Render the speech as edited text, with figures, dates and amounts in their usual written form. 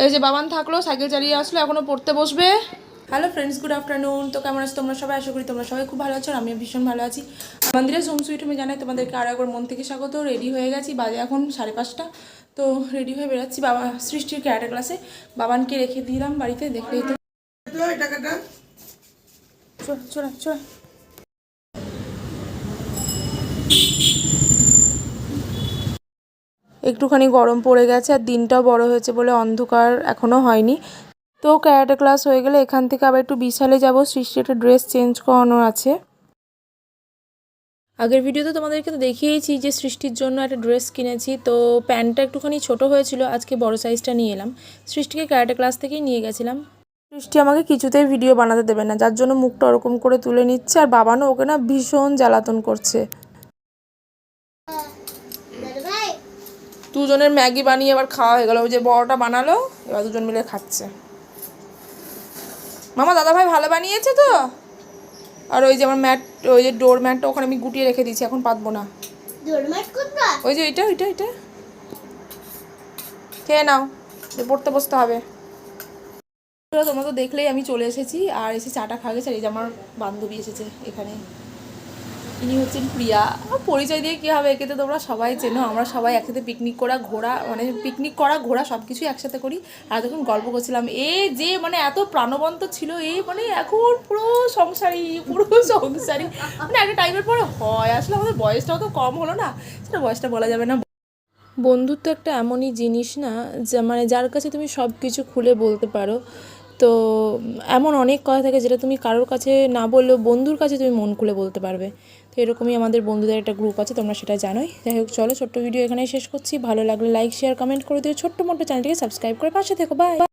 এই যে বাবান থাকলো, সাইকেল চালিয়ে আসলো, এখনও পড়তে বসবে। Hello friends, good afternoon. তো কেমন আছো তোমরা সবাই? আশা করি তোমরা সবাই খুব ভালো আছো, আমিও ভীষণ ভালো আছি। মন্দিরে হোম সুইট হোমে জানাই তোমাদেরকে আরও একবার মন থেকে স্বাগত। রেডি হয়ে গেছি, বাজে এখন 5:30। তো রেডি হয়ে বেরোচ্ছি বাবা সৃষ্টির ক্যারাটে ক্লাসে। বাবানকে রেখে দিলাম বাড়িতে, দেখলেই তো। চোরা চোরা। একটুখানি গরম পড়ে গেছে, আর দিনটাও বড় হয়েছে বলে অন্ধকার এখনও হয়নি। তো ক্যারাটে ক্লাস হয়ে গেলে এখান থেকে আবার একটু বিশালে যাব, সৃষ্টির একটা ড্রেস চেঞ্জ করানোর আছে। আগের ভিডিওতে তোমাদেরকে তো দেখিয়েছি যে সৃষ্টির জন্য একটা ড্রেস কিনেছি। তো প্যান্টটা একটুখানি ছোট হয়েছিল, আজকে বড় সাইজটা নিয়ে এলাম। সৃষ্টিকে ক্যারাটে ক্লাস থেকেই নিয়ে গেছিলাম। সৃষ্টি আমাকে কিছুতেই ভিডিও বানাতে দেবে না, যার জন্য মুখটা ওরকম করে তুলে নিচ্ছে, আর বাবানও ওকে না ভীষণ জ্বালাতন করছে। দুজনের ম্যাগি বানিয়ে আবার খাওয়া হয়ে গেল, ওই যে বড়টা বানালো, এবার দুজন মিলে খাচ্ছে। মামা দাদাভাই ভালো বানিয়েছে তো। আর ওই যে আমার ম্যাট, ওই যে ডোর ম্যাটটা ওখানে আমি গুটিয়ে রেখে দিয়েছি, এখন পাতবো না। ওই যে এটা এটা এটা খেয়ে নাও, পড়তে বসতে হবে। তোমরা তো দেখলেই আমি চলে এসেছি, আর এসে চাটা খাওয়া গেছে। আর এই যে আমার বান্ধবী এসেছে এখানে, ইনি হচ্ছেন প্রিয়া। পরিচয় দিয়ে কী হবে, একে তো তোমরা সবাই চেনো। আমরা সবাই একসাথে পিকনিক করা ঘোরা, মানে পিকনিক করা ঘোরা সব কিছুই একসাথে করি। আর তখন গল্প করছিলাম, এ যে মানে এত প্রাণবন্ত ছিল, মানে এখন পুরো সংসারী, মানে একটা টাইমের পরে হয়। আসলে আমাদের বয়সটাও তো কম হলো না, সেটা বয়সটা বলা যাবে না। বন্ধুত্ব একটা এমনই জিনিস না, যা মানে যার কাছে তুমি সব কিছু খুলে বলতে পারো। তো এমন অনেক কথা থাকে যেটা তুমি কারোর কাছে না বললেও বন্ধুর কাছে তুমি মন খুলে বলতে পারবে। তো এরকমই আমাদের বন্ধুদের একটা গ্রুপ আছে, তোমরা সেটা জানোই। যাই হোক, চলো ছোট্ট ভিডিও এখানেই শেষ করছি। ভালো লাগলে লাইক শেয়ার কমেন্ট করে দিও, ছোট্ট মোটো চ্যানেলটিকে সাবস্ক্রাইব করে পাশে থেকো। বাই।